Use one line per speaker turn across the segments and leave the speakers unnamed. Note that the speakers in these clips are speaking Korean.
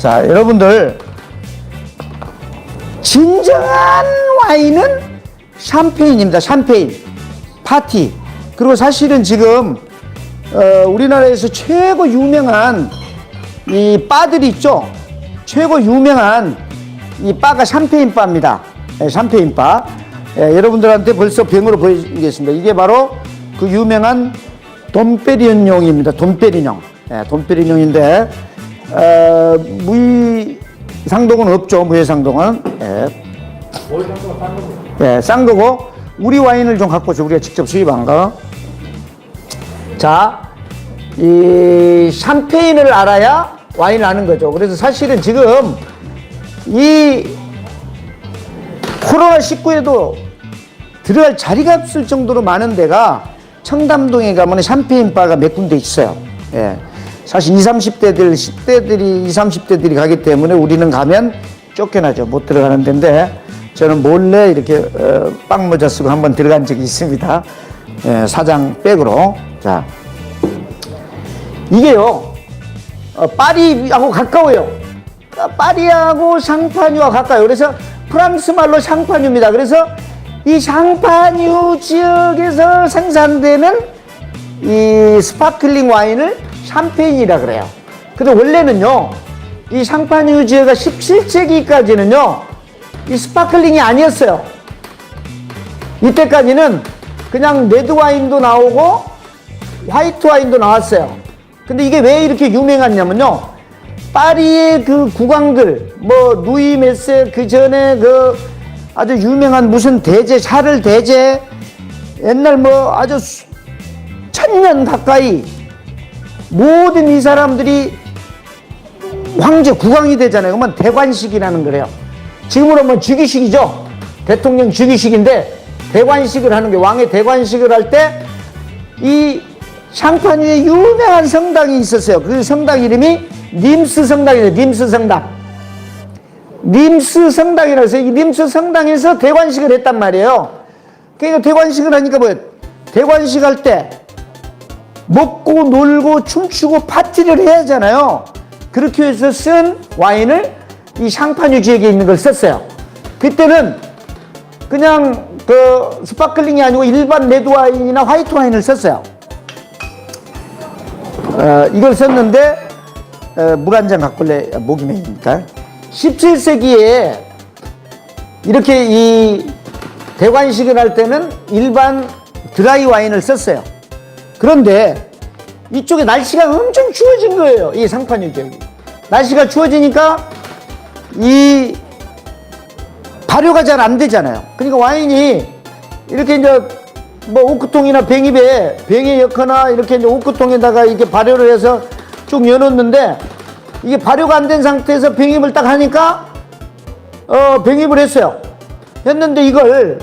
자, 여러분들 진정한 와인은 샴페인입니다. 샴페인 파티. 그리고 사실은 지금 우리나라에서 최고 유명한 이 바들이 있죠. 최고 유명한 이 바가 샴페인 바입니다. 샴페인 바. 여러분들한테 벌써 병으로 보여드리겠습니다. 이게 바로 그 유명한 돈페리뇽입니다. 돈페리뇽. 돈페리뇽인데 무이상동은 없죠. 무해상동은. 싼 거고 우리 와인을 좀 갖고 오죠. 우리가 직접 수입한 거. 자, 이 샴페인을 알아야 와인을 아는 거죠. 그래서 사실은 지금 이 코로나19에도 들어갈 자리가 없을 정도로 많은 데가 청담동에 가면 샴페인 바가 몇 군데 있어요. 사실 20, 30대들, 10대들이, 20, 30대들이 가기 때문에 우리는 가면 쫓겨나죠. 못 들어가는 데인데 저는 몰래 이렇게 빵 모자 쓰고 한번 들어간 적이 있습니다. 사장 백으로. 자, 이게요, 파리하고 가까워요. 파리하고 샹파뉴와 가까워요. 그래서 프랑스 말로 샹파뉴입니다. 그래서 이 샹파뉴 지역에서 생산되는 이 스파클링 와인을 샴페인이라 그래요. 근데 원래는요, 이 샹파뉴 지역가 17세기까지는요, 이 스파클링이 아니었어요. 이때까지는 그냥 레드 와인도 나오고 화이트 와인도 나왔어요. 근데 이게 왜 이렇게 유명하냐면요, 파리의 그 국왕들, 뭐 누이 메세, 그 전에 그 아주 유명한 무슨 대제, 샤를 대제, 옛날 뭐 아주 1000년 가까이 모든 이 사람들이 황제, 국왕이 되잖아요. 그러면 대관식이라는 거래요. 지금으로 뭐 즉위식이죠. 대통령 즉위식인데 대관식을 하는 게, 왕의 대관식을 할 때 이 샹파뉴에 유명한 성당이 있었어요. 그 성당 이름이 님스 성당이에요. 님스 성당. 님스 성당이라고 해서 이 님스 성당에서 대관식을 했단 말이에요. 그러니까 대관식을 하니까 뭐예요? 대관식 할 때 먹고 놀고 춤추고 파티를 해야 하잖아요. 그렇게 해서 쓴 와인을 이 샹파뉴 지역에 있는 걸 썼어요. 그때는 그냥 그 스파클링이 아니고 일반 레드 와인이나 화이트 와인을 썼어요. 이걸 썼는데 물 한 잔 갖고 올래? 목이 메이니까. 17세기에 이렇게 이 대관식을 할 때는 일반 드라이 와인을 썼어요. 그런데 이쪽에 날씨가 엄청 추워진 거예요. 이 샹파뉴 지역이. 날씨가 추워지니까 이 발효가 잘 안 되잖아요. 그러니까 와인이 이렇게 이제 뭐 오크통이나 병에 엮거나 이렇게 이제 오크통에다가 이렇게 발효를 해서 쭉 여놓는데 이게 발효가 안 된 상태에서 병입을 딱 하니까 병입을 했어요. 했는데 이걸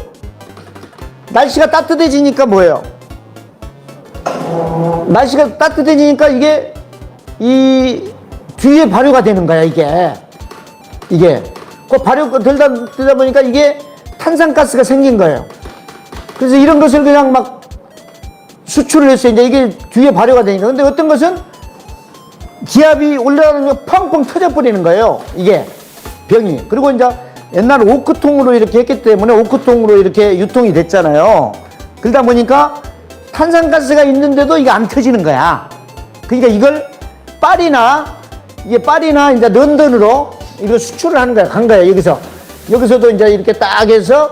날씨가 따뜻해지니까 뭐예요? 날씨가 따뜻해지니까 이게 이 뒤에 발효가 되는 거야. 이게 그 발효가 되다 보니까 이게 탄산가스가 생긴 거예요. 그래서 이런 것을 그냥 막 수출을 했어요. 이제 이게 뒤에 발효가 되니까. 근데 어떤 것은 기압이 올라가는 게 펑펑 터져버리는 거예요. 이게 병이. 그리고 이제 옛날 오크통으로 이렇게 했기 때문에 오크통으로 이렇게 유통이 됐잖아요. 그러다 보니까 탄산가스가 있는데도 이게 안 터지는 거야. 그러니까 이걸 파리나 이제 런던으로 이거 수출을 하는 거야. 간 거야. 여기서도 이제 이렇게 딱 해서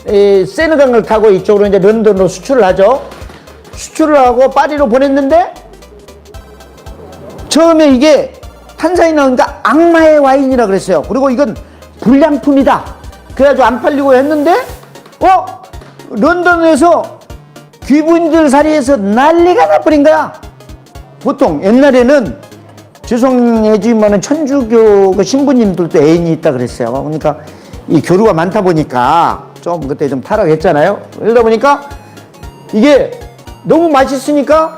세느강을 타고 이쪽으로 이제 런던으로 수출을 하죠. 수출을 하고 파리로 보냈는데 처음에 이게 탄산이 나오니까 악마의 와인이라 그랬어요. 그리고 이건 불량품이다. 그래가지고 안 팔리고 했는데 런던에서 귀부인들 사이에서 난리가 나버린 거야. 보통 옛날에는 죄송해지만은 천주교 그 신부님들도 애인이 있다 그랬어요. 그러니까 이 교류가 많다 보니까 좀 그때 좀 타락했잖아요. 그러다 보니까 이게 너무 맛있으니까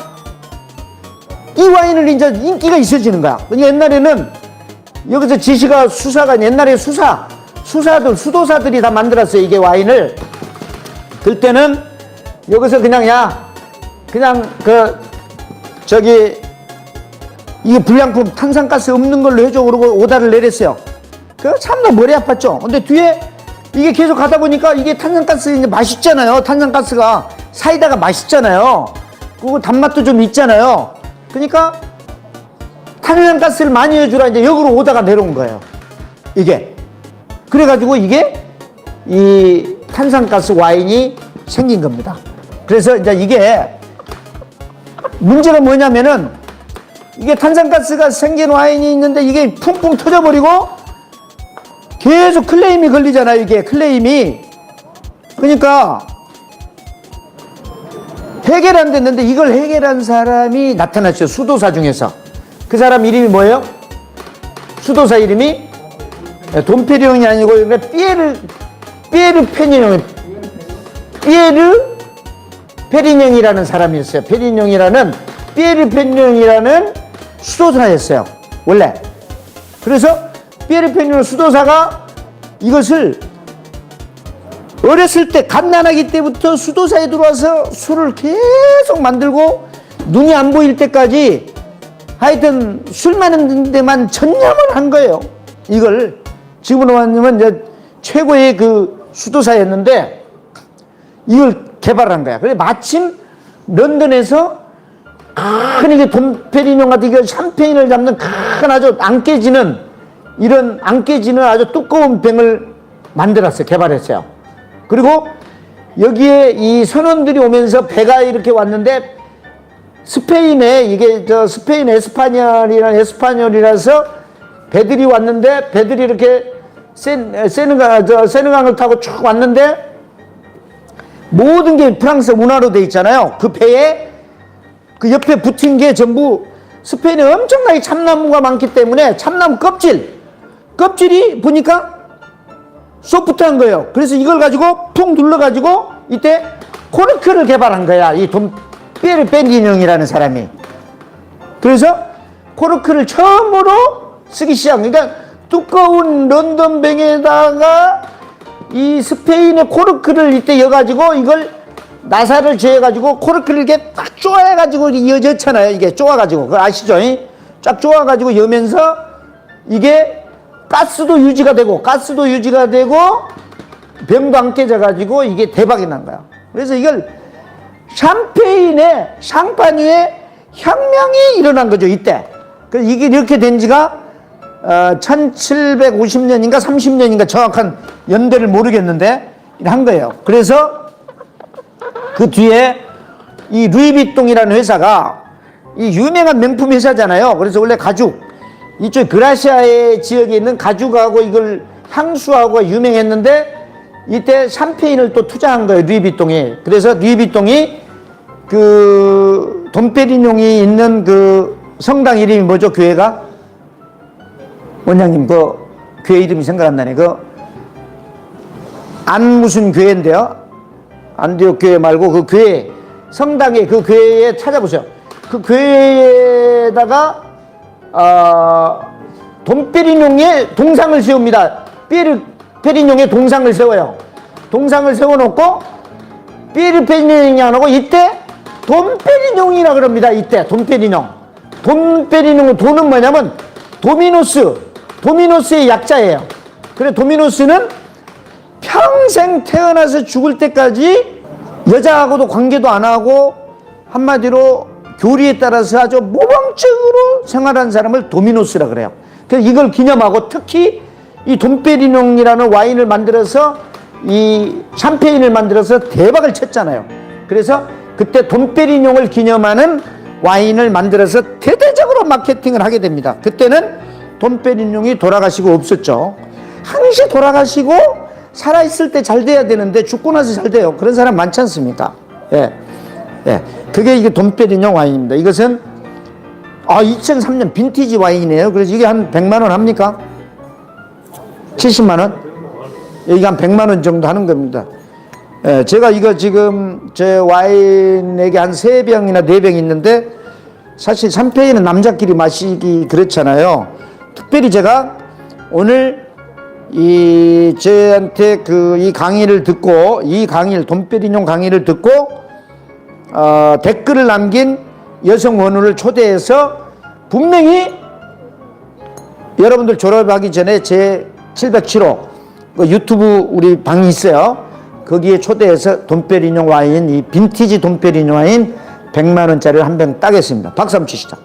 이 와인을 이제 인기가 있어지는 거야. 그러니까 옛날에는 여기서 지시가 수사가 옛날에 수사들 수도사들이 다 만들었어요. 이게 와인을. 그때는 여기서 그냥 그 저기 이게 불량품 탄산가스 없는 걸로 해줘 그러고 오다를 내렸어요. 그 참나 머리 아팠죠. 근데 뒤에 이게 계속 가다 보니까 이게 탄산가스 이제 맛있잖아요. 탄산가스가 사이다가 맛있잖아요. 그리고 단맛도 좀 있잖아요. 그러니까 탄산가스를 많이 해주라 이제 역으로 오다가 내려온 거예요. 이게 그래가지고 이게 이 탄산가스 와인이 생긴 겁니다. 그래서 이제 이게 문제가 뭐냐면은 이게 탄산가스가 생긴 와인이 있는데 이게 풍풍 터져버리고 계속 클레임이 걸리잖아요. 이게 클레임이. 그러니까 해결 안 됐는데 이걸 해결한 사람이 나타났죠. 수도사 중에서. 그 사람 이름이 뭐예요? 수도사 이름이 돈페리뇽이 아니고 그러니까 피에르 페리뇽이라는 사람이었어요. 피에르 페리뇽이라는 수도사였어요. 원래. 그래서 피에르 페리뇽 수도사가 이것을 어렸을 때 갓난아기 때부터 수도사에 들어와서 술을 계속 만들고 눈이 안 보일 때까지 하여튼 술 마는 데만 전념을 한 거예요. 이걸 지금으로 말하면 이제 최고의 그 수도사였는데 이걸 개발한 거야. 그래 마침 런던에서 큰 이게 돈페리뇽 같은 이게 샴페인을 잡는 큰 아주 안 깨지는 이런 안 깨지는 아주 두꺼운 병을 만들었어요. 개발했어요. 그리고 여기에 이 선원들이 오면서 배가 이렇게 왔는데 스페인에 이게 저 스페인 에스파뇰이라서 배들이 왔는데 배들이 이렇게 세느강을 타고 쭉 왔는데 모든 게 프랑스 문화로 돼 있잖아요. 그 배에 그 옆에 붙은 게 전부 스페인에 엄청나게 참나무가 많기 때문에 참나무 껍질이 보니까 소프트한 거예요. 그래서 이걸 가지고 푹 눌러가지고 이때 코르크를 개발한 거야. 이 피에르 페리뇽이라는 사람이. 그래서 코르크를 처음으로 쓰기 시작. 그러니까 두꺼운 런던 병에다가 이 스페인의 코르크를 이때 여가지고 이걸 나사를 죄가지고 코르크를 이렇게 딱 쪼아가지고 여졌잖아요. 이게 쪼아가지고 그거 아시죠? 쫙 쪼아가지고 여면서 이게 가스도 유지가 되고 병도 안 깨져가지고 이게 대박이 난 거야. 그래서 이걸 샴파뉴에 혁명이 일어난 거죠. 이때. 그래서 이게 이렇게 된 지가 1750년인가 30년인가 정확한 연대를 모르겠는데 한 거예요. 그래서 그 뒤에 이 루이비통이라는 회사가 이 유명한 명품 회사잖아요. 그래서 원래 가죽 이쪽 그라시아의 지역에 있는 가죽하고 이걸 향수하고 유명했는데 이때 샴페인을 또 투자한 거예요. 루이비통이. 그래서 루이비통이 그 돈페리뇽이 있는 그 성당 이름이 뭐죠? 교회가? 원장님 그 교회 이름이 생각 안 나네. 그 안 무슨 교회인데요. 안디옥 교회 말고 그 교회 성당에 그 교회에 찾아보세요. 그 교회에다가 돈페리뇽의 동상을 세웁니다. 피에르 페리뇽의 동상을 세워요. 동상을 세워놓고 피에르 페리뇽이 안 하고 이때 돈페리뇽이라 그럽니다. 이때 돈페리뇽. 돈페리뇽 돈은 뭐냐면 도미노스의 약자예요. 그래 도미노스는 평생 태어나서 죽을 때까지 여자하고도 관계도 안 하고 한마디로 교리에 따라서 아주 모범적으로 생활한 사람을 도미노스라 그래요. 그래서 이걸 기념하고 특히 이 돈페리뇽이라는 와인을 만들어서 이 샴페인을 만들어서 대박을 쳤잖아요. 그래서 그때 돈페리뇽을 기념하는 와인을 만들어서 대대적으로 마케팅을 하게 됩니다. 그때는 돈페리뇽이 돌아가시고 없었죠. 항시 돌아가시고 살아있을 때 잘 돼야 되는데 죽고 나서 잘 돼요. 그런 사람 많지 않습니까? 예. 예. 그게 이게 돈페리뇽 와인입니다. 이것은 2003년 빈티지 와인이네요. 그래서 이게 한 100만 원 합니까? 70만 원? 이게 한 100만 원 정도 하는 겁니다. 예, 제가 이거 지금 제 와인에게 한 3병이나 4병 있는데 사실 샴페인은 남자끼리 마시기 그렇잖아요. 특별히 제가 오늘 저한테 이 강의를 듣고 돈페리뇽 강의를 듣고 댓글을 남긴 여성 원우를 초대해서 분명히 여러분들 졸업하기 전에 제 707호 그 유튜브 우리 방이 있어요. 거기에 초대해서 돈페리뇽 와인, 이 빈티지 돈페리뇽 와인 100만 원짜리를 한 병 따겠습니다. 박수 한번 치시죠.